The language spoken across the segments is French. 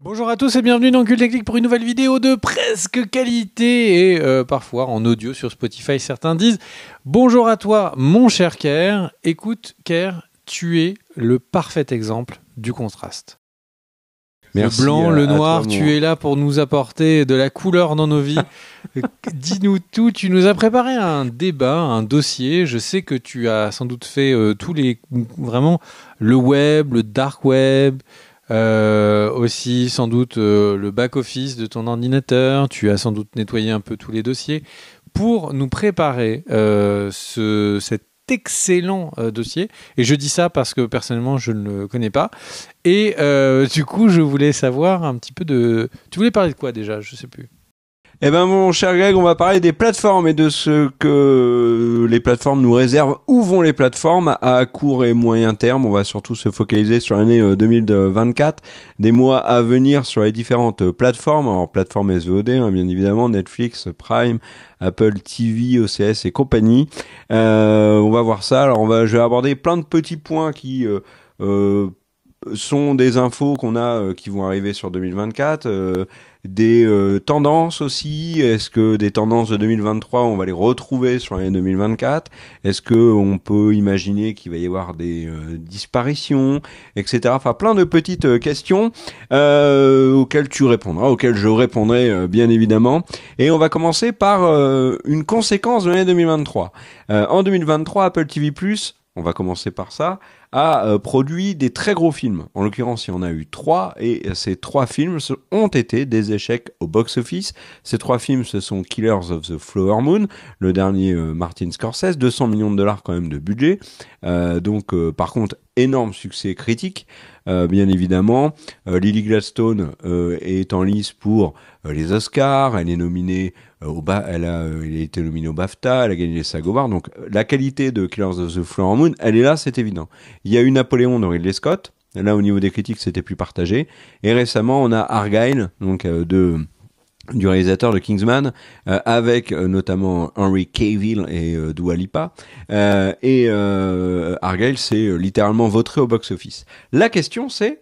Bonjour à tous et bienvenue dans Cult Technique pour une nouvelle vidéo de presque qualité et parfois en audio sur Spotify. Certains disent bonjour à toi mon cher Ker. Écoute Ker, tu es le parfait exemple du contraste. Merci, le blanc, le noir, toi, tu es là pour nous apporter de la couleur dans nos vies. Dis-nous tout, tu nous as préparé un débat, un dossier. Je sais que tu as sans doute fait vraiment le web, le dark web, aussi sans doute le back-office de ton ordinateur. Tu as sans doute nettoyé un peu tous les dossiers pour nous préparer cet excellent dossier. Et je dis ça parce que personnellement, je ne le connais pas. Et du coup, je voulais savoir un petit peu de... Tu voulais parler de quoi déjà? Je sais plus. Eh ben, mon cher Greg, on va parler des plateformes et de ce que les plateformes nous réservent. Où vont les plateformes à court et moyen terme? On va surtout se focaliser sur l'année 2024, des mois à venir sur les différentes plateformes. Alors, plateformes SVOD, bien évidemment, Netflix, Prime, Apple TV, OCS et compagnie. On va voir ça. Alors, je vais aborder plein de petits points qui sont des infos qu'on a qui vont arriver sur 2024, des tendances aussi. Est-ce que des tendances de 2023, on va les retrouver sur l'année 2024? Est-ce que on peut imaginer qu'il va y avoir des disparitions, etc. Enfin, plein de petites questions auxquelles tu répondras, auxquelles je répondrai bien évidemment. Et on va commencer par une conséquence de l'année 2023. En 2023, Apple TV+, on va commencer par ça, a produit des très gros films. En l'occurrence, il y en a eu 3, et ces 3 films ont été des échecs au box-office. Ces 3 films, ce sont Killers of the Flower Moon, le dernier Martin Scorsese, 200 millions de dollars quand même de budget. Donc, par contre, énorme succès critique. Bien évidemment, Lily Gladstone est en lice pour les Oscars. Elle est nominée elle a été nominée au BAFTA. Elle a gagné les SAG Awards. Donc, la qualité de Killers of the Flower Moon, elle est là, c'est évident. Il y a eu Napoléon de Ridley Scott. Là, au niveau des critiques, c'était plus partagé. Et récemment, on a Argylle, donc du réalisateur de Kingsman, avec notamment Henry Cavill et Dua Lipa. Argylle s'est littéralement vautré au box-office. La question, c'est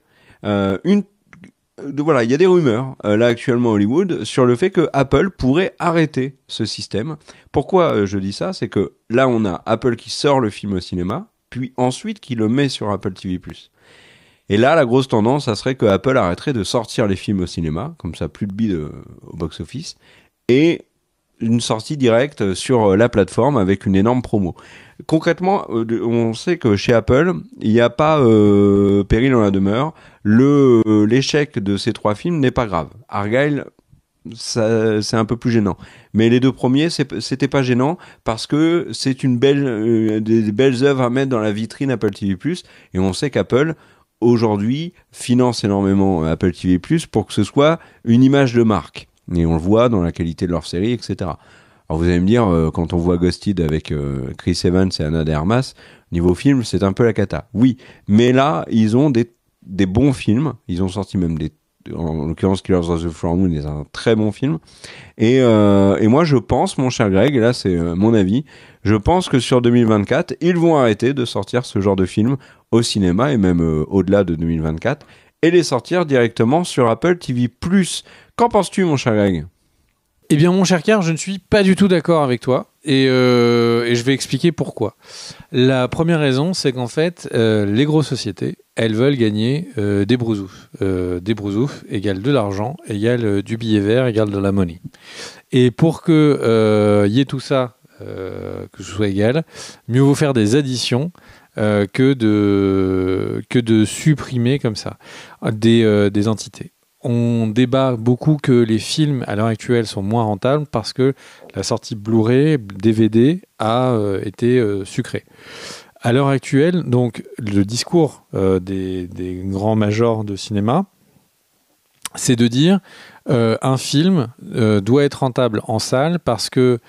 voilà, il y a des rumeurs là actuellement à Hollywood sur le fait que Apple pourrait arrêter ce système. Pourquoi je dis ça? C'est que là, on a Apple qui sort le film au cinéma, puis ensuite qui le met sur Apple TV+. Et là, la grosse tendance, ça serait que Apple arrêterait de sortir les films au cinéma, comme ça, plus de bide au box-office, et une sortie directe sur la plateforme avec une énorme promo. Concrètement, on sait que chez Apple, il n'y a pas péril en la demeure. L'échec de ces 3 films n'est pas grave. Argylle, c'est un peu plus gênant. Mais les 2 premiers, c'était pas gênant parce que c'est des belles œuvres à mettre dans la vitrine Apple TV+. Et on sait qu'Apple, aujourd'hui, finance énormément Apple TV+, pour que ce soit une image de marque. Et on le voit dans la qualité de leur série, etc. Alors vous allez me dire, quand on voit Ghosted avec Chris Evans et Ana de Armas, niveau film, c'est un peu la cata. Oui, mais là, ils ont des bons films. Ils ont sorti même en l'occurrence, Killers of the Flower Moon est un très bon film. Et moi, je pense, mon cher Greg, et là c'est mon avis, je pense que sur 2024, ils vont arrêter de sortir ce genre de film au cinéma, et même au-delà de 2024, et les sortir directement sur Apple TV+. Qu'en penses-tu, mon cher Greg? Eh bien, mon cher Ker, je ne suis pas du tout d'accord avec toi et je vais expliquer pourquoi. La première raison, c'est qu'en fait, les grosses sociétés, elles veulent gagner des brousoufs. Des brousoufs égale de l'argent, égale du billet vert, égale de la money. Et pour que y ait tout ça, que ce soit égal, mieux vaut faire des additions que de supprimer comme ça des entités. On débat beaucoup que les films à l'heure actuelle sont moins rentables parce que la sortie Blu-ray, DVD a été sucrée. À l'heure actuelle, donc, le discours des grands majors de cinéma, c'est de dire un film doit être rentable en salle parce que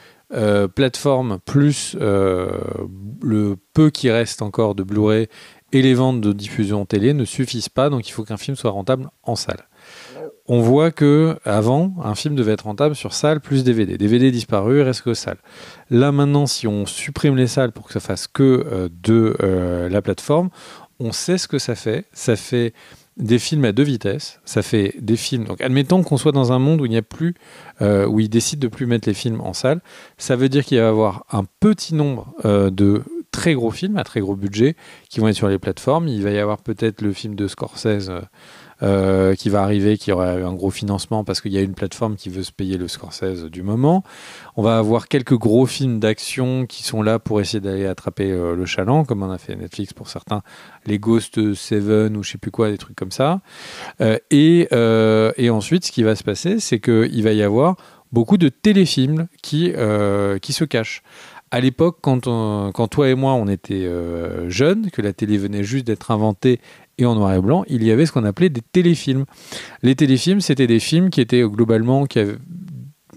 plateforme plus le peu qui reste encore de Blu-ray et les ventes de diffusion télé ne suffisent pas, donc il faut qu'un film soit rentable en salle. On voit que avant, un film devait être rentable sur salle plus DVD. DVD disparu, il reste que salle. Là maintenant, si on supprime les salles pour que ça fasse que de la plateforme, on sait ce que ça fait. Ça fait des films à deux vitesses. Ça fait des films. Donc, admettons qu'on soit dans un monde où il n'y a plus, où ils décident de plus mettre les films en salle. Ça veut dire qu'il va y avoir un petit nombre de très gros films à très gros budget qui vont être sur les plateformes. Il va y avoir peut-être le film de Scorsese qui va arriver, qui aura un gros financement parce qu'il y a une plateforme qui veut se payer le Scorsese du moment. On va avoir quelques gros films d'action qui sont là pour essayer d'aller attraper le chaland, comme on a fait Netflix pour certains, les Ghost Seven ou je sais plus quoi, des trucs comme ça. Et ensuite, ce qui va se passer, c'est qu'il va y avoir beaucoup de téléfilms qui se cachent. À l'époque, quand toi et moi, on était jeunes, que la télé venait juste d'être inventée et en noir et blanc, il y avait ce qu'on appelait des téléfilms. Les téléfilms, c'était des films qui étaient globalement, qui avaient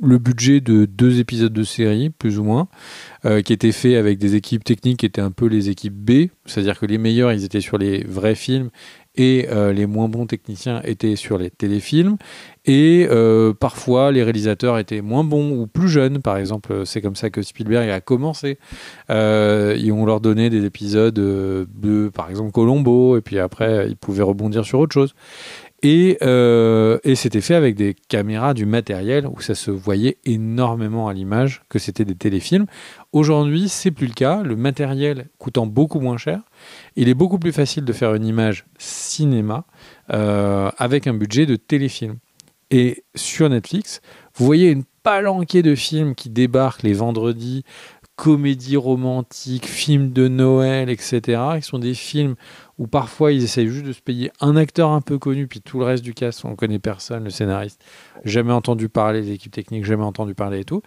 le budget de 2 épisodes de série, plus ou moins, qui étaient faits avec des équipes techniques qui étaient un peu les équipes B, c'est-à-dire que les meilleurs, ils étaient sur les vrais films, et les moins bons techniciens étaient sur les téléfilms, et parfois les réalisateurs étaient moins bons ou plus jeunes. Par exemple, c'est comme ça que Spielberg a commencé. On leur donnait des épisodes de, par exemple, Columbo, et puis après ils pouvaient rebondir sur autre chose. Et c'était fait avec des caméras, du matériel où ça se voyait énormément à l'image que c'était des téléfilms. Aujourd'hui, c'est plus le cas. Le matériel coûtant beaucoup moins cher, il est beaucoup plus facile de faire une image cinéma avec un budget de téléfilm. Et sur Netflix, vous voyez une palanquée de films qui débarquent les vendredis, comédies romantiques, films de Noël, etc., qui sont des films où parfois ils essayent juste de se payer un acteur un peu connu, puis tout le reste du cast, on ne connaît personne, le scénariste, jamais entendu parler, les équipes techniques, jamais entendu parler et tout.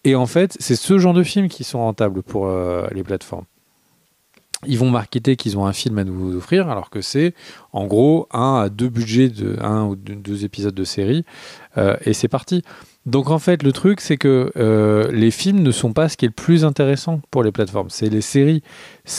Et en fait, c'est ce genre de films qui sont rentables pour les plateformes. Ils vont marketer qu'ils ont un film à nous offrir, alors que c'est en gros 1 à 2 budgets de 1 ou 2 épisodes de série, et c'est parti. Donc en fait, le truc, c'est que les films ne sont pas ce qui est le plus intéressant pour les plateformes. C'est les séries.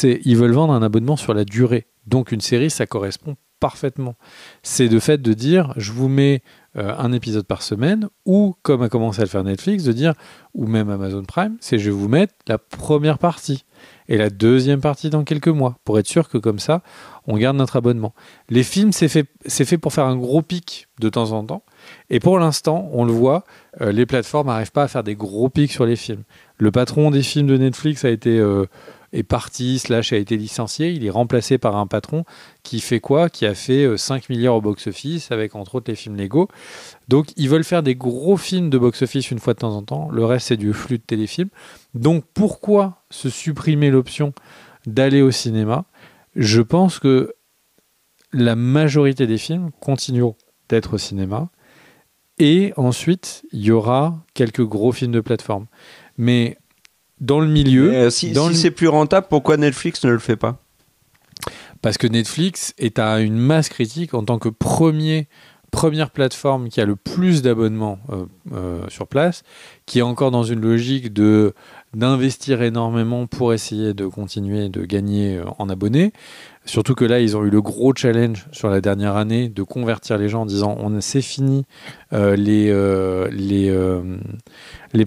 Ils veulent vendre un abonnement sur la durée. Donc une série, ça correspond parfaitement. C'est le fait de dire, je vous mets un épisode par semaine, ou comme a commencé à le faire Netflix, de dire, ou même Amazon Prime, c'est je vais vous mettre la première partie et la deuxième partie dans quelques mois, pour être sûr que comme ça, on garde notre abonnement. Les films, c'est fait pour faire un gros pic de temps en temps. Et pour l'instant, on le voit, les plateformes n'arrivent pas à faire des gros pics sur les films. Le patron des films de Netflix est parti, / a été licencié. Il est remplacé par un patron qui fait quoi ? Qui a fait 5 milliards au box-office, avec entre autres les films Lego. Donc, ils veulent faire des gros films de box-office une fois de temps en temps. Le reste, c'est du flux de téléfilms. Donc, pourquoi se supprimer l'option d'aller au cinéma ? Je pense que la majorité des films continueront d'être au cinéma. Et ensuite, il y aura quelques gros films de plateforme. Mais dans le milieu... si c'est plus rentable, pourquoi Netflix ne le fait pas ? Parce que Netflix est à une masse critique en tant que première plateforme qui a le plus d'abonnements sur place, qui est encore dans une logique d'investir énormément pour essayer de continuer de gagner en abonnés. Surtout que là, ils ont eu le gros challenge sur la dernière année de convertir les gens en disant c'est fini les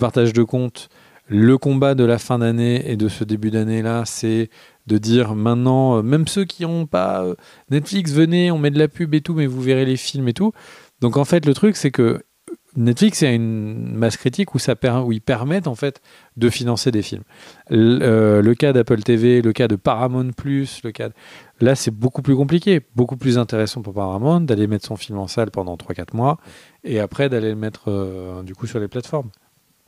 partages de comptes. Le combat de la fin d'année et de ce début d'année-là, c'est de dire maintenant, même ceux qui n'ont pas Netflix, venez, on met de la pub et tout, mais vous verrez les films et tout. Donc en fait, le truc, c'est que Netflix a une masse critique où ils permettent en fait de financer des films. Le cas d'Apple TV, le cas de Paramount+, là c'est beaucoup plus compliqué, beaucoup plus intéressant pour Paramount d'aller mettre son film en salle pendant 3-4 mois et après d'aller le mettre du coup sur les plateformes.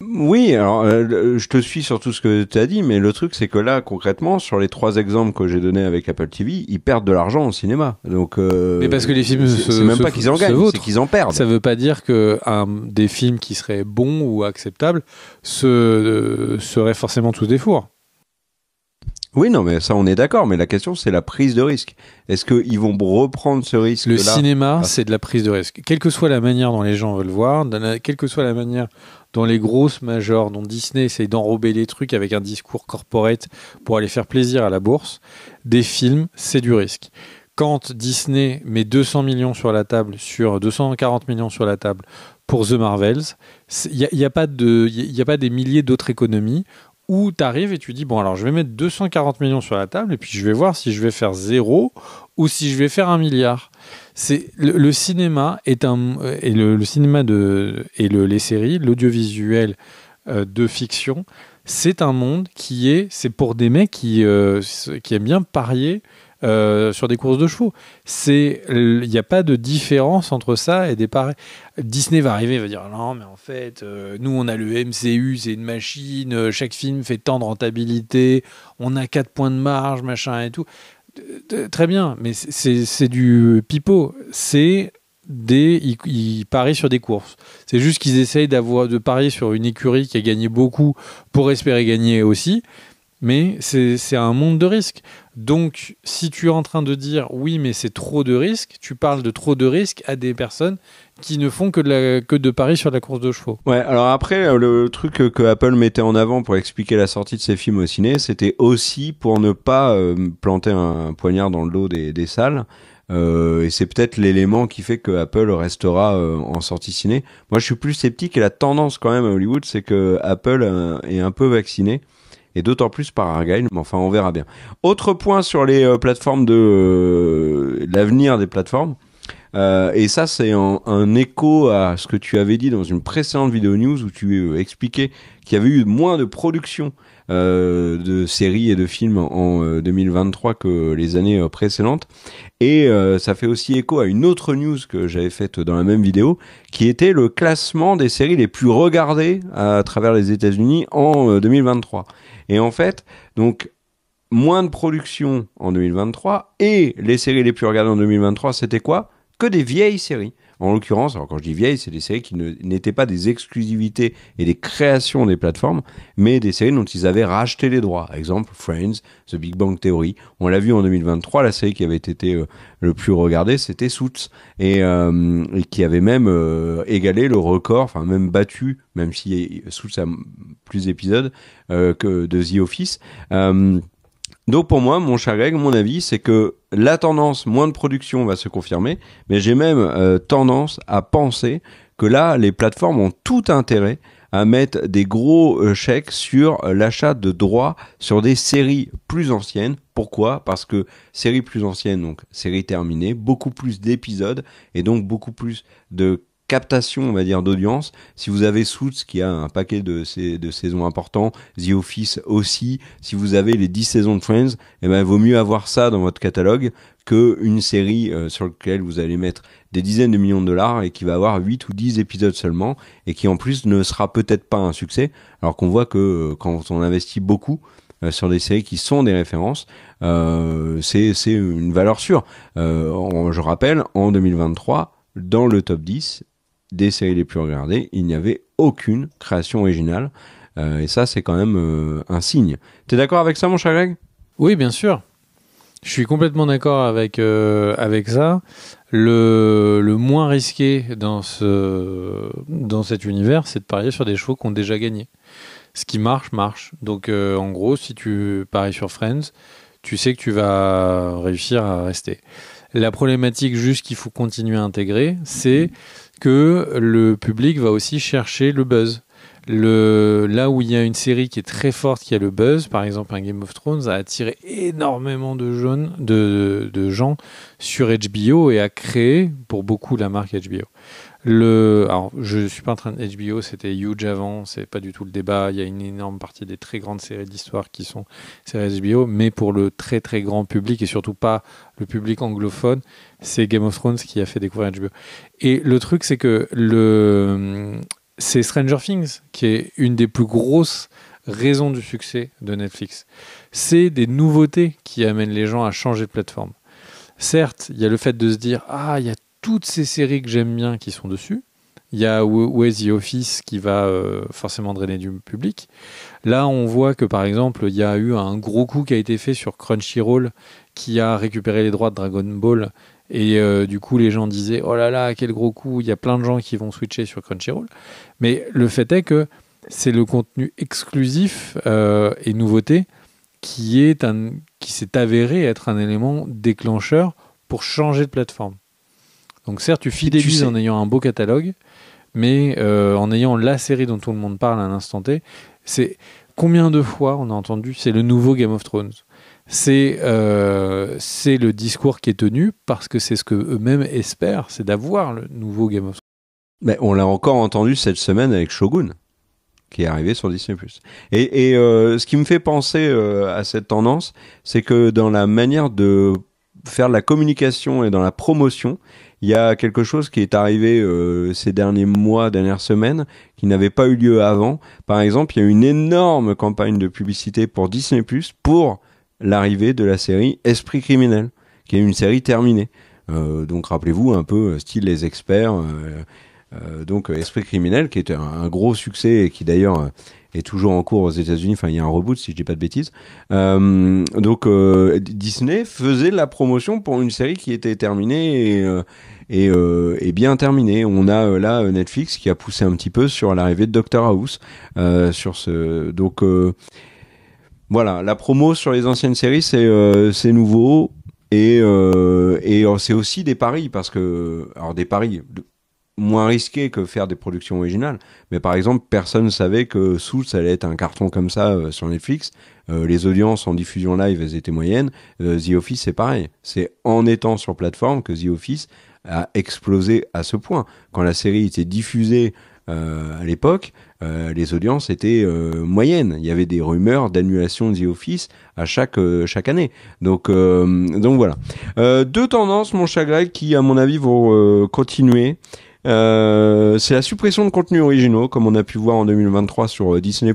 Oui, alors je te suis sur tout ce que tu as dit, mais le truc c'est que là concrètement sur les 3 exemples que j'ai donnés avec Apple TV, ils perdent de l'argent au cinéma. Donc mais parce que les films c'est même pas qu'ils en gagnent, c'est qu'ils en perdent. Ça veut pas dire que des films qui seraient bons ou acceptables seraient forcément tous des fours. Oui, non, mais ça, on est d'accord. Mais la question, c'est la prise de risque. Est-ce qu'ils vont reprendre ce risque-là ? Le cinéma, c'est de la prise de risque. Quelle que soit la manière dont les gens veulent voir, quelle que soit la manière dont les grosses majors, dont Disney essaye d'enrober les trucs avec un discours corporate pour aller faire plaisir à la bourse, des films, c'est du risque. Quand Disney met 200 millions sur la table, sur 240 millions sur la table pour The Marvels, il n'y a pas des milliers d'autres économies où tu arrives et tu dis, bon, alors je vais mettre 240 millions sur la table et puis je vais voir si je vais faire 0 ou si je vais faire 1 milliard. C'est le cinéma est et le cinéma les séries, l'audiovisuel de fiction, c'est un monde c'est pour des mecs qui aiment bien parier sur des courses de chevaux. Il n'y a pas de différence entre ça et des paris. Disney va arriver, va dire non, mais en fait, nous on a le MCU, c'est une machine, chaque film fait tant de rentabilité, on a 4 points de marge, machin et tout. Très bien, mais c'est du pipeau. Ils parient sur des courses. C'est juste qu'ils essayent de parier sur une écurie qui a gagné beaucoup pour espérer gagner aussi. Mais c'est un monde de risques. Donc, si tu es en train de dire oui, mais c'est trop de risques, tu parles de trop de risques à des personnes qui ne font que de paris sur la course de chevaux. Ouais, alors après, le truc que Apple mettait en avant pour expliquer la sortie de ses films au ciné, c'était aussi pour ne pas planter un poignard dans le dos des salles. Et c'est peut-être l'élément qui fait que Apple restera en sortie ciné. Moi, je suis plus sceptique et la tendance quand même à Hollywood, c'est que Apple est un peu vacciné. Et d'autant plus par Argyle, mais enfin on verra bien. Autre point sur les plateformes l'avenir des plateformes, et ça c'est un écho à ce que tu avais dit dans une précédente vidéo news où tu expliquais qu'il y avait eu moins de production de séries et de films en 2023 que les années précédentes. Et ça fait aussi écho à une autre news que j'avais faite dans la même vidéo, qui était le classement des séries les plus regardées à travers les États-Unis en 2023. Et en fait, donc, moins de production en 2023, et les séries les plus regardées en 2023, c'était quoi ? Que des vieilles séries. En l'occurrence, alors quand je dis vieilles, c'est des séries qui n'étaient pas des exclusivités et des créations des plateformes, mais des séries dont ils avaient racheté les droits. Exemple, Friends, The Big Bang Theory. On l'a vu en 2023, la série qui avait été le plus regardée, c'était Suits, et qui avait même égalé le record, enfin même battu, même si Suits a plus d'épisodes que de The Office. Donc pour moi, mon cher Greg, mon avis, c'est que la tendance moins de production va se confirmer, mais j'ai même tendance à penser que là, les plateformes ont tout intérêt à mettre des gros chèques sur l'achat de droits sur des séries plus anciennes. Pourquoi ? Parce que séries plus anciennes, donc séries terminées, beaucoup plus d'épisodes et donc beaucoup plus de captation, on va dire, d'audience. Si vous avez Suits qui a un paquet de saisons importants, The Office aussi, si vous avez les 10 saisons de Friends, eh ben, il vaut mieux avoir ça dans votre catalogue qu'une série sur laquelle vous allez mettre des dizaines de millions de dollars et qui va avoir 8 ou 10 épisodes seulement et qui en plus ne sera peut-être pas un succès, alors qu'on voit que quand on investit beaucoup sur des séries qui sont des références, c'est une valeur sûre. Je rappelle, en 2023, dans le top 10 des séries les plus regardées, il n'y avait aucune création originale. Et ça, c'est quand même un signe. T'es d'accord avec ça, mon cher Greg ? Oui, bien sûr. Je suis complètement d'accord avec ça. Le moins risqué dans cet univers, c'est de parier sur des chevaux qui ont déjà gagné. Ce qui marche. Donc, en gros, si tu paries sur Friends, tu sais que tu vas réussir à rester. La problématique juste qu'il faut continuer à intégrer, c'est que le public va aussi chercher le buzz. Là où il y a une série qui est très forte, qui a le buzz, par exemple un Game of Thrones, a attiré énormément de gens sur HBO et a créé pour beaucoup la marque HBO. Alors, je suis pas en train de HBO, c'était huge avant, c'est pas du tout le débat. Il y a une énorme partie des très grandes séries d'histoire qui sont séries HBO, mais pour le très très grand public et surtout pas le public anglophone, c'est Game of Thrones qui a fait découvrir HBO. Et le truc, c'est que c'est Stranger Things qui est une des plus grosses raisons du succès de Netflix. C'est des nouveautés qui amènent les gens à changer de plateforme. Certes, il y a le fait de se dire « il y a toutes ces séries que j'aime bien qui sont dessus. Il y a The Office qui va forcément drainer du public. Là, on voit que, par exemple, il y a eu un gros coup qui a été fait sur Crunchyroll qui a récupéré les droits de Dragon Ball. Et du coup, les gens disaient « Oh là là, quel gros coup !» Il y a plein de gens qui vont switcher sur Crunchyroll. Mais le fait est que c'est le contenu exclusif et nouveauté qui s'est avéré être un élément déclencheur pour changer de plateforme. Donc certes, tu fidélises en ayant un beau catalogue, mais en ayant la série dont tout le monde parle à l'instant T, c'est combien de fois on a entendu c'est le nouveau Game of Thrones. c'est le discours qui est tenu parce que c'est ce que eux-mêmes espèrent, c'est d'avoir le nouveau Game of Thrones. Mais on l'a encore entendu cette semaine avec Shogun, qui est arrivé sur Disney+. Et ce qui me fait penser à cette tendance, c'est que dans la manière de faire de la communication et dans la promotion, il y a quelque chose qui est arrivé ces derniers mois, dernières semaines, qui n'avait pas eu lieu avant. Par exemple, il y a eu une énorme campagne de publicité pour Disney+, pour l'arrivée de la série Esprit criminel, qui est une série terminée. Donc rappelez-vous, un peu style Les Experts... donc Esprit criminel qui est un gros succès et qui d'ailleurs est toujours en cours aux États-Unis. Enfin, il y a un reboot si je dis pas de bêtises. Donc Disney faisait de la promotion pour une série qui était terminée et bien terminée. On a là Netflix qui a poussé un petit peu sur l'arrivée de Doctor House sur ce. Donc voilà, la promo sur les anciennes séries c'est nouveau et c'est aussi des paris parce que alors des paris moins risqué que faire des productions originales. Mais par exemple, personne ne savait que Suits allait être un carton comme ça sur Netflix. Les audiences en diffusion live, elles étaient moyennes. The Office, c'est pareil. C'est en étant sur plateforme que The Office a explosé à ce point. Quand la série était diffusée à l'époque, les audiences étaient moyennes. Il y avait des rumeurs d'annulation de The Office à chaque année. Donc voilà. Deux tendances, mon cher Greg, qui à mon avis vont continuer. C'est la suppression de contenus originaux, comme on a pu voir en 2023 sur Disney+.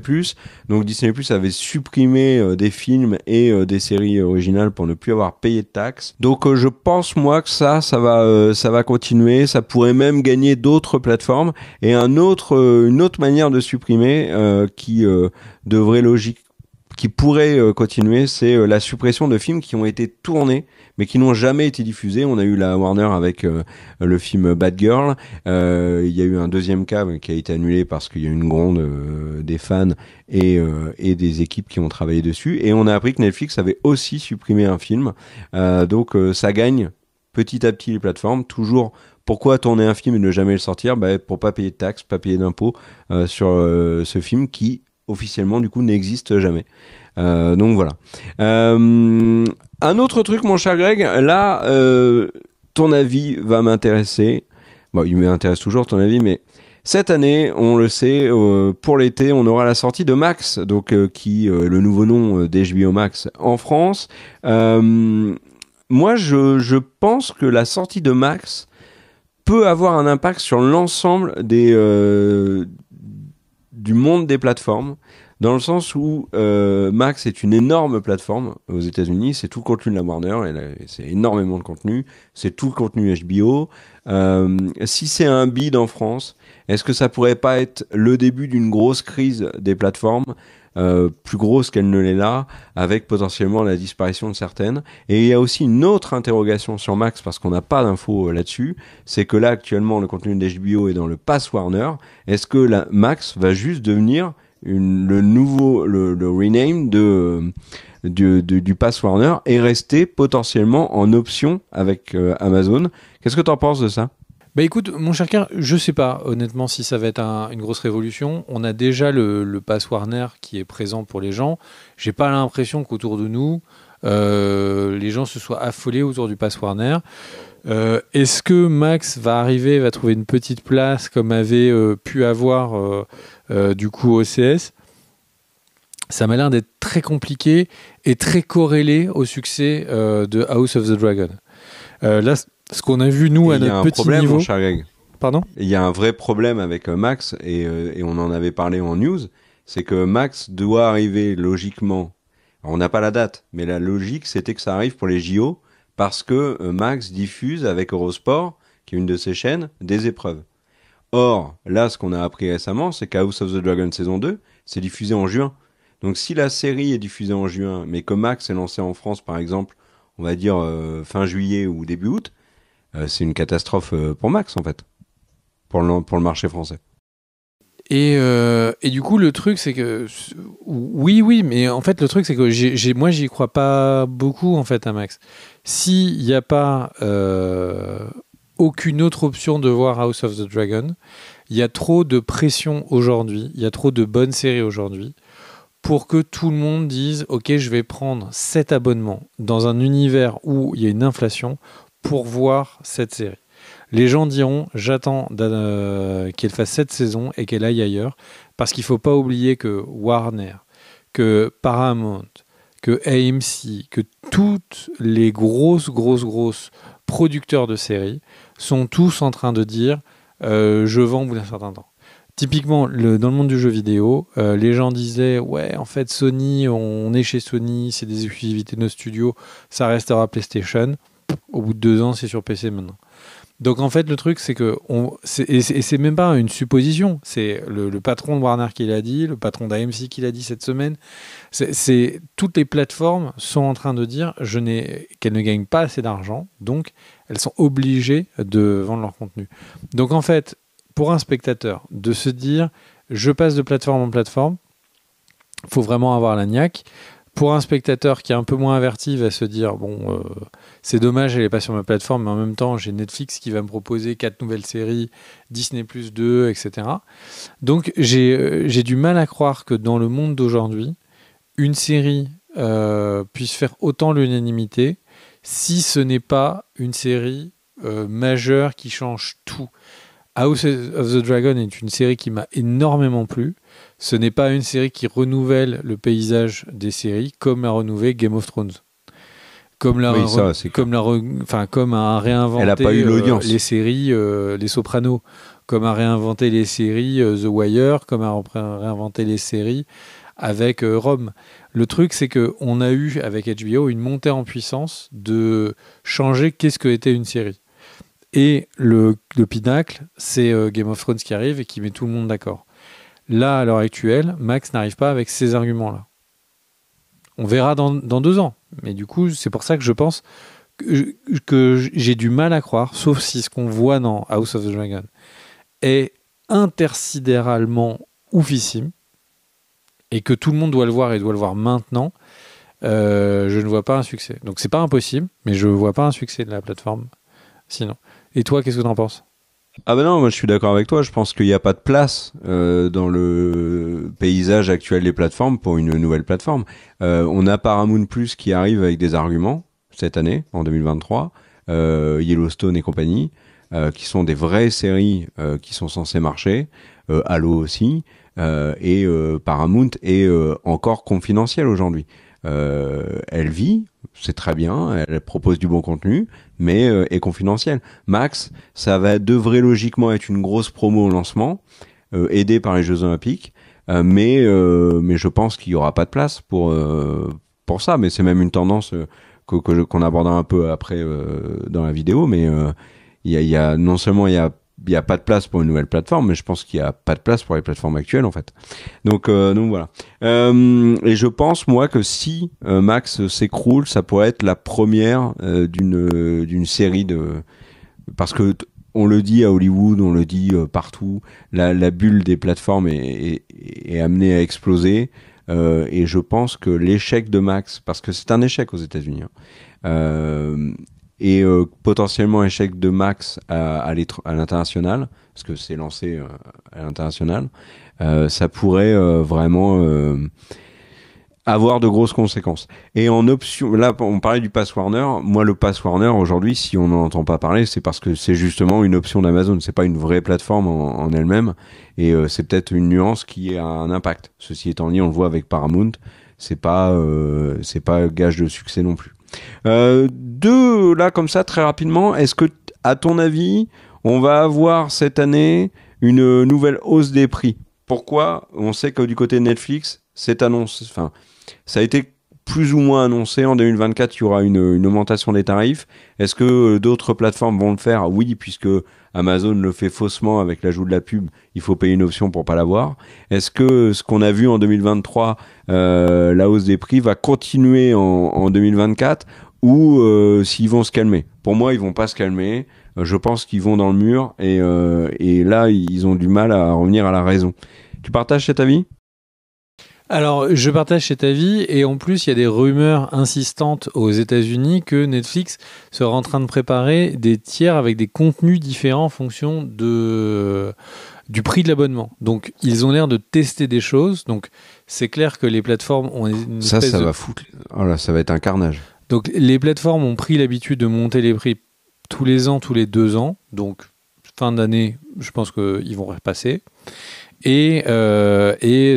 Donc Disney+ avait supprimé des films et des séries originales pour ne plus avoir payé de taxes. Donc je pense moi que ça va continuer. Ça pourrait même gagner d'autres plateformes et une autre manière de supprimer qui pourrait continuer, c'est la suppression de films qui ont été tournés mais qui n'ont jamais été diffusés. On a eu la Warner avec le film Bad Girl. Il y a eu un deuxième cas qui a été annulé parce qu'il y a eu une gronde des fans et des équipes qui ont travaillé dessus. Et on a appris que Netflix avait aussi supprimé un film. Donc ça gagne petit à petit les plateformes. Toujours, pourquoi tourner un film et ne jamais le sortir ? Pour pas payer de taxes, pas payer d'impôts sur ce film qui officiellement du coup n'existe jamais. Donc voilà. Un autre truc, mon cher Greg, là, ton avis va m'intéresser. Bon, il m'intéresse toujours ton avis, mais cette année, on le sait, pour l'été, on aura la sortie de Max, donc qui le nouveau nom d'HBO Max en France. Moi, je pense que la sortie de Max peut avoir un impact sur l'ensemble du monde des plateformes. Dans le sens où Max est une énorme plateforme aux États-Unis, c'est tout le contenu de la Warner, c'est énormément de contenu, c'est tout le contenu HBO. Si c'est un bid en France, est-ce que ça pourrait pas être le début d'une grosse crise des plateformes, plus grosse qu'elle ne l'est là, avec potentiellement la disparition de certaines? Et il y a aussi une autre interrogation sur Max, parce qu'on n'a pas d'infos là-dessus, c'est que là actuellement le contenu de HBO est dans le Pass Warner. Est-ce que la Max va juste devenir le rename du Pass Warner est resté potentiellement en option avec Amazon? Qu'est-ce que tu en penses de ça? Écoute, mon cher Kerr, je sais pas honnêtement si ça va être une grosse révolution. On a déjà le Pass Warner qui est présent pour les gens. J'ai pas l'impression qu'autour de nous, les gens se soient affolés autour du Pass Warner. Est-ce que Max va trouver une petite place comme avait pu avoir du coup OCS? Ça m'a l'air d'être très compliqué et très corrélé au succès de House of the Dragon. Là, ce qu'on a vu nous à notre petit problème, niveau. Mon cher Greg. Pardon ? Il y a un vrai problème avec Max et on en avait parlé en news, c'est que Max doit arriver logiquement. Alors, on n'a pas la date, mais la logique c'était que ça arrive pour les JO parce que Max diffuse avec Eurosport, qui est une de ses chaînes, des épreuves. Or, là, ce qu'on a appris récemment, c'est qu'House of the Dragon saison 2, c'est diffusé en juin. Donc si la série est diffusée en juin, mais que Max est lancé en France, par exemple, on va dire fin juillet ou début août, c'est une catastrophe pour Max, en fait, pour le marché français. Et du coup, le truc, c'est que... Oui, mais en fait, le truc, c'est que moi, j'y crois pas beaucoup, en fait, à Max. S'il n'y a pas aucune autre option de voir House of the Dragon, il y a trop de pression aujourd'hui, il y a trop de bonnes séries aujourd'hui pour que tout le monde dise « Ok, je vais prendre cet abonnement dans un univers où il y a une inflation pour voir cette série ». Les gens diront « J'attends qu'elle fasse cette saison et qu'elle aille ailleurs ». Parce qu'il ne faut pas oublier que Warner, que Paramount, que AMC, que toutes les grosses producteurs de séries sont tous en train de dire je vends au bout d'un certain temps. Typiquement, dans le monde du jeu vidéo, les gens disaient ouais, en fait, Sony, on est chez Sony, c'est des exclusivités de nos studios, ça restera PlayStation. Au bout de 2 ans, c'est sur PC maintenant. Donc en fait, le truc, c'est que c'est même pas une supposition. C'est le patron de Warner qui l'a dit, le patron d'AMC qui l'a dit cette semaine. Toutes les plateformes sont en train de dire qu'elles ne gagnent pas assez d'argent, donc elles sont obligées de vendre leur contenu. Donc en fait, pour un spectateur, de se dire je passe de plateforme en plateforme, il faut vraiment avoir la niaque. Pour un spectateur qui est un peu moins averti, va se dire bon, c'est dommage, elle n'est pas sur ma plateforme, mais en même temps, j'ai Netflix qui va me proposer 4 nouvelles séries, Disney Plus 2, etc. Donc, j'ai du mal à croire que dans le monde d'aujourd'hui, une série puisse faire autant l'unanimité si ce n'est pas une série majeure qui change tout. House of the Dragon est une série qui m'a énormément plu. Ce n'est pas une série qui renouvelle le paysage des séries comme a renouvelé Game of Thrones. Comme a réinventé Elle a pas eu l'audience. Les séries Les Sopranos, comme a réinventé les séries The Wire, comme a réinventé les séries avec Rome. Le truc, c'est qu'on a eu avec HBO une montée en puissance de changer qu'est-ce que était une série. Et le pinacle, c'est Game of Thrones qui arrive et qui met tout le monde d'accord. Là, à l'heure actuelle, Max n'arrive pas avec ces arguments-là. On verra dans 2 ans. Mais du coup, c'est pour ça que je pense que j'ai du mal à croire, sauf si ce qu'on voit dans House of the Dragon est intersidéralement oufissime et que tout le monde doit le voir et doit le voir maintenant, je ne vois pas un succès. Donc, c'est pas impossible, mais je ne vois pas un succès de la plateforme sinon. Et toi, qu'est-ce que tu en penses ? Ah ben non, moi je suis d'accord avec toi. Je pense qu'il n'y a pas de place dans le paysage actuel des plateformes pour une nouvelle plateforme. On a Paramount Plus qui arrive avec des arguments cette année, en 2023, Yellowstone et compagnie, qui sont des vraies séries qui sont censées marcher. Halo aussi, et Paramount est encore confidentielle aujourd'hui. Elle vit, c'est très bien, elle propose du bon contenu, mais est confidentielle. Max, devrait logiquement être une grosse promo au lancement, aidée par les Jeux Olympiques, mais je pense qu'il y aura pas de place pour ça. Mais c'est même une tendance qu'on abordera un peu après dans la vidéo. Mais il y a non seulement il y a pas de place pour une nouvelle plateforme, mais je pense qu'il y a pas de place pour les plateformes actuelles en fait. Donc voilà. Et je pense moi que si Max s'écroule, ça pourrait être la première d'une série parce que on le dit à Hollywood, on le dit partout, la bulle des plateformes est amenée à exploser. Et je pense que l'échec de Max, parce que c'est un échec aux États-Unis, et potentiellement échec de Max à l'international, parce que c'est lancé à l'international, ça pourrait vraiment avoir de grosses conséquences. Et en option, là on parlait du Pass Warner, moi le Pass Warner aujourd'hui, si on n'en entend pas parler, c'est parce que c'est justement une option d'Amazon, c'est pas une vraie plateforme en elle-même, et c'est peut-être une nuance qui a un impact. Ceci étant dit, on le voit avec Paramount, c'est pas gage de succès non plus. Là comme ça très rapidement, est-ce que à ton avis on va avoir cette année une nouvelle hausse des prix? Pourquoi? On sait que du côté de Netflix ça a été plus ou moins annoncé en 2024 il y aura une augmentation des tarifs. Est-ce que d'autres plateformes vont le faire? Oui, puisque Amazon le fait faussement avec l'ajout de la pub, il faut payer une option pour pas l'avoir. Est-ce que ce qu'on a vu en 2023, la hausse des prix va continuer en 2024 ou s'ils vont se calmer? Pour moi, ils vont pas se calmer. Je pense qu'ils vont dans le mur et là, ils ont du mal à revenir à la raison. Tu partages cet avis? Alors, je partage cet avis et en plus, il y a des rumeurs insistantes aux États-Unis que Netflix serait en train de préparer des tiers avec des contenus différents en fonction des du prix de l'abonnement. Donc, ils ont l'air de tester des choses. Donc, c'est clair que les plateformes ont une espèce Ça va foutre. Oh là, ça va être un carnage. Donc, les plateformes ont pris l'habitude de monter les prix tous les ans, tous les 2 ans. Donc, fin d'année, je pense qu'ils vont repasser. Et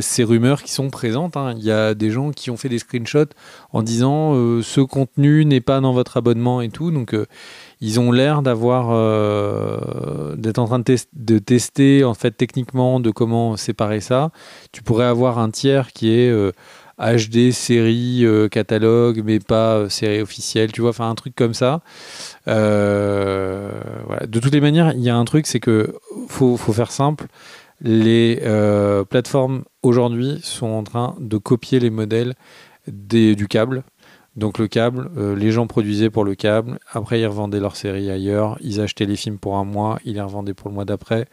ces rumeurs qui sont présentes, hein. Il y a des gens qui ont fait des screenshots en disant ce contenu n'est pas dans votre abonnement et tout. Donc, ils ont l'air d'être en train de tester en fait techniquement de comment séparer ça. Tu pourrais avoir un tiers qui est HD, série, catalogue, mais pas série officielle, tu vois, enfin un truc comme ça. Voilà. De toutes les manières, il y a un truc, c'est que faut faire simple. Les plateformes aujourd'hui sont en train de copier les modèles du câble. Donc le câble, les gens produisaient pour le câble, après ils revendaient leurs séries ailleurs, ils achetaient les films pour un mois, ils les revendaient pour le mois d'après.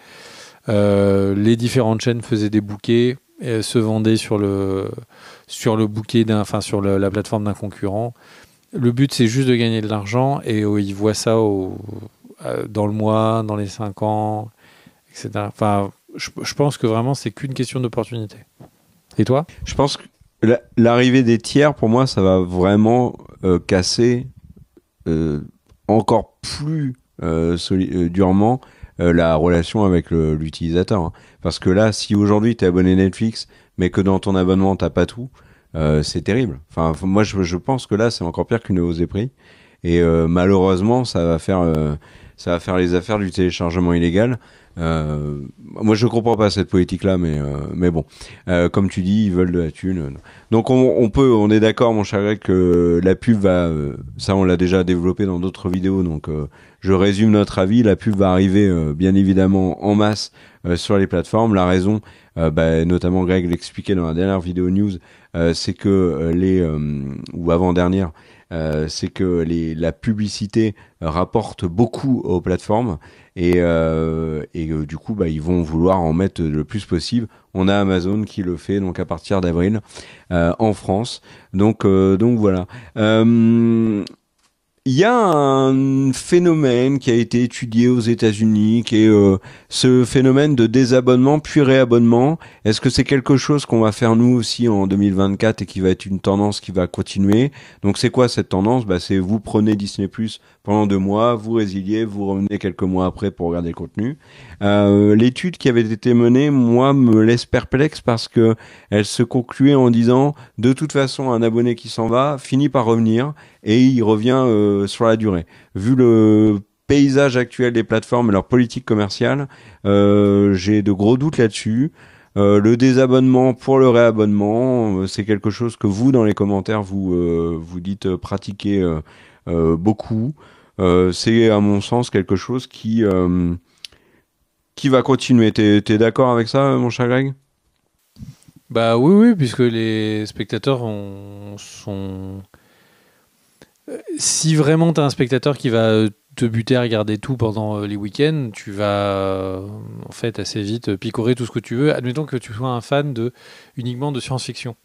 Les différentes chaînes faisaient des bouquets, et se vendaient sur le bouquet sur la plateforme d'un concurrent. Le but c'est juste de gagner de l'argent et ils voient ça dans le mois, dans les 5 ans, etc. Enfin, je pense que vraiment c'est qu'une question d'opportunité. Et toi ? Je pense que l'arrivée des tiers, pour moi, ça va vraiment casser encore plus durement la relation avec l'utilisateur. Hein. Parce que là, si aujourd'hui tu es abonné Netflix, mais que dans ton abonnement t'as pas tout, c'est terrible. Enfin, moi, je pense que là, c'est encore pire qu'une hausse des prix. Et malheureusement, ça va faire les affaires du téléchargement illégal. Moi je comprends pas cette politique-là, mais bon, comme tu dis, ils veulent de la thune. Donc on est d'accord, mon cher Greg, que la pub va, ça on l'a déjà développé dans d'autres vidéos. Donc je résume notre avis, la pub va arriver bien évidemment en masse sur les plateformes. La raison, notamment Greg l'expliquait dans la dernière vidéo news, c'est que ou avant-dernière. C'est que la publicité rapporte beaucoup aux plateformes et du coup ils vont vouloir en mettre le plus possible. On a Amazon qui le fait donc à partir d'avril en France. Donc voilà. Il y a un phénomène qui a été étudié aux États-Unis, qui est ce phénomène de désabonnement puis réabonnement. Est-ce que c'est quelque chose qu'on va faire nous aussi en 2024 et qui va être une tendance qui va continuer ? Donc c'est quoi cette tendance ? C'est vous prenez Disney+ pendant 2 mois, vous résiliez, vous revenez quelques mois après pour regarder le contenu. L'étude qui avait été menée, moi, me laisse perplexe parce que elle se concluait en disant de toute façon un abonné qui s'en va finit par revenir et il revient sur la durée. Vu le paysage actuel des plateformes et leur politique commerciale, j'ai de gros doutes là-dessus. Le désabonnement pour le réabonnement, c'est quelque chose que vous, dans les commentaires, vous dites pratiquer beaucoup. C'est, à mon sens, quelque chose qui va continuer. T'es d'accord avec ça, mon cher Greg ? Bah oui, puisque les spectateurs sont... Si vraiment t'as un spectateur qui va te buter à regarder tout pendant les week-ends, tu vas en fait assez vite picorer tout ce que tu veux. Admettons que tu sois un fan uniquement de science-fiction.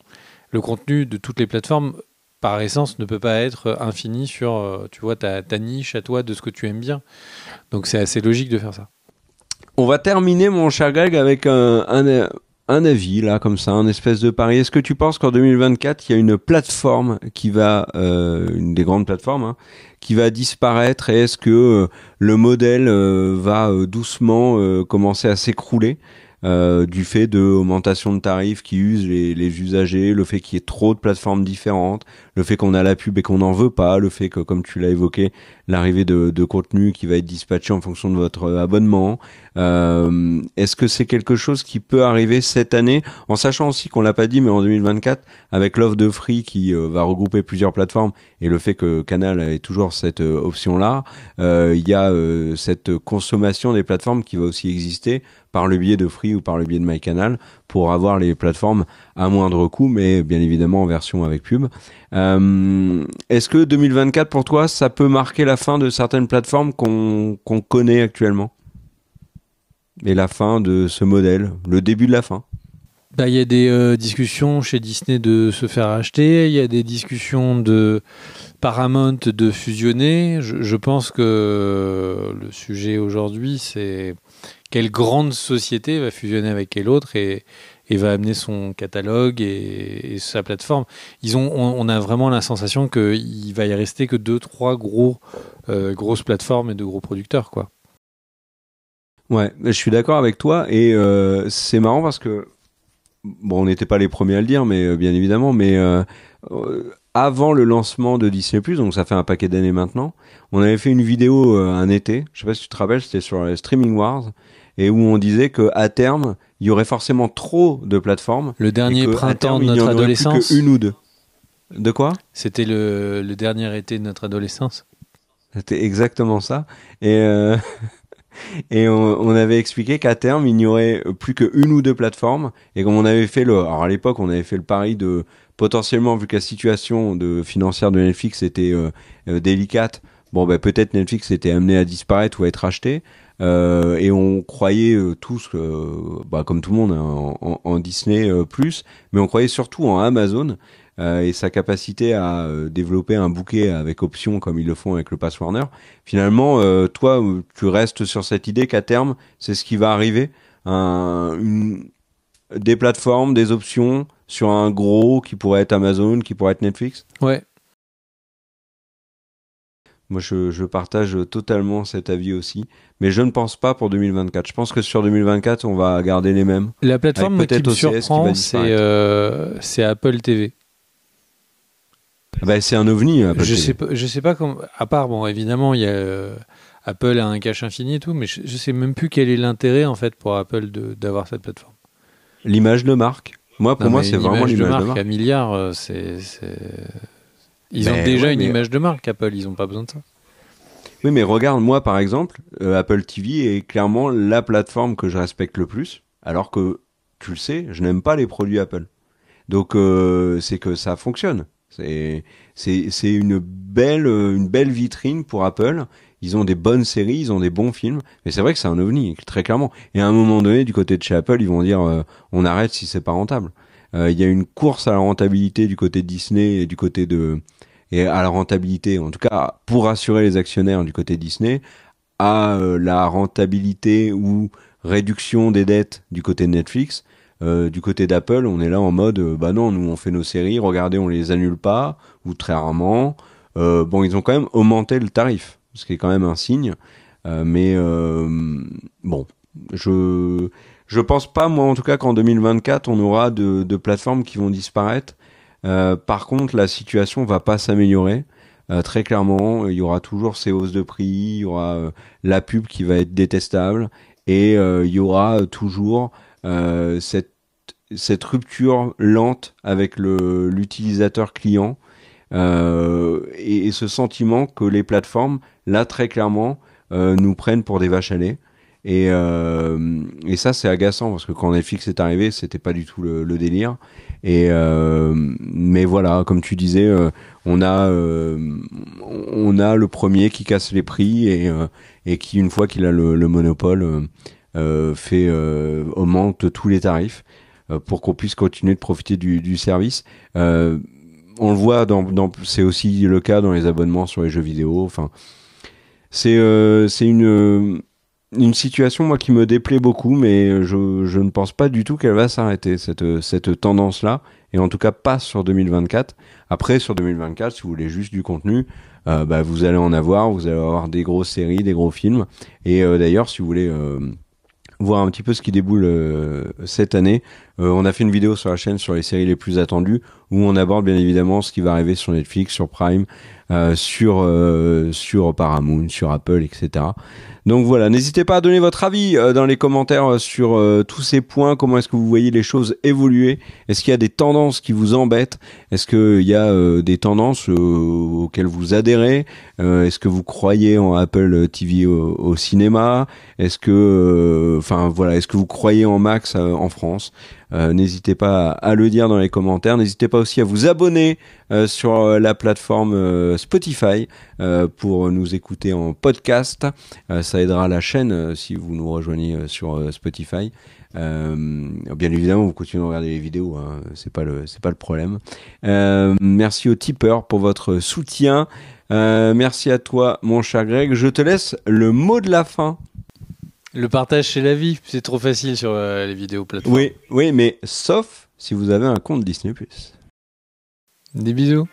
Le contenu de toutes les plateformes, par essence, ne peut pas être infini sur tu vois, ta niche à toi de ce que tu aimes bien. Donc c'est assez logique de faire ça. On va terminer, mon cher Greg, avec un avis, là, comme ça, un espèce de pari. Est-ce que tu penses qu'en 2024, il y a une plateforme qui va, une des grandes plateformes, hein, qui va disparaître, et est-ce que le modèle va doucement commencer à s'écrouler du fait de augmentation de tarifs qui usent les usagers, le fait qu'il y ait trop de plateformes différentes, le fait qu'on a la pub et qu'on n'en veut pas, le fait que, comme tu l'as évoqué, l'arrivée de contenu qui va être dispatché en fonction de votre abonnement. Est-ce que c'est quelque chose qui peut arriver cette année, en sachant aussi qu'on l'a pas dit, mais en 2024, avec l'offre de Free qui va regrouper plusieurs plateformes et le fait que Canal ait toujours cette option-là, il y a cette consommation des plateformes qui va aussi exister par le biais de Free ou par le biais de MyCanal pour avoir les plateformes à moindre coût, mais bien évidemment en version avec pub. Est-ce que 2024 pour toi, ça peut marquer la fin de certaines plateformes qu'on connaît actuellement ? Et la fin de ce modèle, le début de la fin? Il y a des discussions chez Disney de se faire acheter, il y a des discussions de Paramount de fusionner. Je pense que le sujet aujourd'hui, c'est quelle grande société va fusionner avec quelle autre et va amener son catalogue et sa plateforme. On a vraiment la sensation qu'il va y rester que 2-3 grosses plateformes et de gros producteurs, quoi. Ouais, je suis d'accord avec toi et c'est marrant parce que bon, on n'était pas les premiers à le dire, mais bien évidemment, mais avant le lancement de Disney+, donc ça fait un paquet d'années maintenant, on avait fait une vidéo un été, je sais pas si tu te rappelles, c'était sur les Streaming Wars, et où on disait que à terme, il y aurait forcément trop de plateformes. Le dernier et que, printemps à terme, de notre il n'y en aurait adolescence. Plus qu'une ou deux. De quoi ? C'était le dernier été de notre adolescence. C'était exactement ça. Et on avait expliqué qu'à terme, il n'y aurait plus qu'une ou deux plateformes. Et comme on avait fait alors à l'époque, on avait fait le pari de potentiellement, vu que la situation financière de Netflix était délicate, bon, ben peut-être Netflix était amené à disparaître ou à être acheté. Et on croyait tous, comme tout le monde, hein, en Disney plus, mais on croyait surtout en Amazon et sa capacité à développer un bouquet avec options comme ils le font avec le Pass Warner. Finalement, toi, tu restes sur cette idée qu'à terme, c'est ce qui va arriver, des plateformes, des options sur un gros qui pourrait être Amazon, qui pourrait être Netflix. Ouais. Moi, je partage totalement cet avis aussi, mais je ne pense pas pour 2024. Je pense que sur 2024, on va garder les mêmes. La plateforme qui me surprend, c'est Apple TV. Bah, c'est un ovni, Apple TV. Je sais pas comment. À part, bon, évidemment, il y a Apple a un cache infini et tout, mais je sais même plus quel est l'intérêt en fait pour Apple d'avoir cette plateforme. L'image de marque. Pour moi, c'est vraiment l'image de marque. À milliards, Ils ont déjà une image de marque, Apple, ils n'ont pas besoin de ça. Oui, mais regarde, moi par exemple, Apple TV est clairement la plateforme que je respecte le plus, alors que, tu le sais, je n'aime pas les produits Apple. Donc, c'est que ça fonctionne. C'est une belle vitrine pour Apple. Ils ont des bonnes séries, ils ont des bons films, mais c'est vrai que c'est un ovni, très clairement. Et à un moment donné, du côté de chez Apple, ils vont dire on arrête si c'est pas rentable. Il y a une course à la rentabilité du côté de Disney et à la rentabilité, en tout cas pour rassurer les actionnaires du côté de Disney, à la rentabilité ou réduction des dettes du côté de Netflix. Du côté d'Apple, on est là en mode non, nous on fait nos séries, regardez, on les annule pas ou très rarement. Ils ont quand même augmenté le tarif, ce qui est quand même un signe. Je pense pas, moi en tout cas, qu'en 2024 on aura de plateformes qui vont disparaître. Par contre, la situation va pas s'améliorer. Très clairement, il y aura toujours ces hausses de prix, il y aura la pub qui va être détestable et il y aura toujours cette rupture lente avec l'utilisateur client et ce sentiment que les plateformes, là très clairement, nous prennent pour des vaches à lait. Et ça c'est agaçant parce que quand Netflix est arrivé, c'était pas du tout le délire. Mais voilà, comme tu disais, on a le premier qui casse les prix et qui, une fois qu'il a le monopole, augmente tous les tarifs pour qu'on puisse continuer de profiter du service. On le voit c'est aussi le cas dans les abonnements sur les jeux vidéo. Enfin, c'est une situation, moi, qui me déplaît beaucoup, mais je ne pense pas du tout qu'elle va s'arrêter, cette tendance-là, et en tout cas pas sur 2024. Après, sur 2024, si vous voulez juste du contenu, vous allez en avoir, vous allez avoir des grosses séries, des gros films, et d'ailleurs, si vous voulez voir un petit peu ce qui déboule cette année, on a fait une vidéo sur la chaîne sur les séries les plus attendues, où on aborde bien évidemment ce qui va arriver sur Netflix, sur Prime, sur Paramount, sur Apple, etc. Donc voilà, n'hésitez pas à donner votre avis dans les commentaires sur tous ces points. Comment est-ce que vous voyez les choses évoluer? Est-ce qu'il y a des tendances qui vous embêtent? Est-ce qu'il y a des tendances auxquelles vous adhérez? Est-ce que vous croyez en Apple TV au cinéma? Est-ce que, est-ce que vous croyez en Max en France? N'hésitez pas à le dire dans les commentaires. N'hésitez pas aussi à vous abonner sur la plateforme Spotify pour nous écouter en podcast. Ça aidera la chaîne si vous nous rejoignez sur Spotify. Bien évidemment, vous continuez à regarder les vidéos, hein, c'est pas le problème. Merci aux tipeurs pour votre soutien. Merci à toi, mon cher Greg. Je te laisse le mot de la fin. Le partage, c'est la vie. C'est trop facile sur les vidéos plateformes. Oui, mais sauf si vous avez un compte Disney+. Des bisous.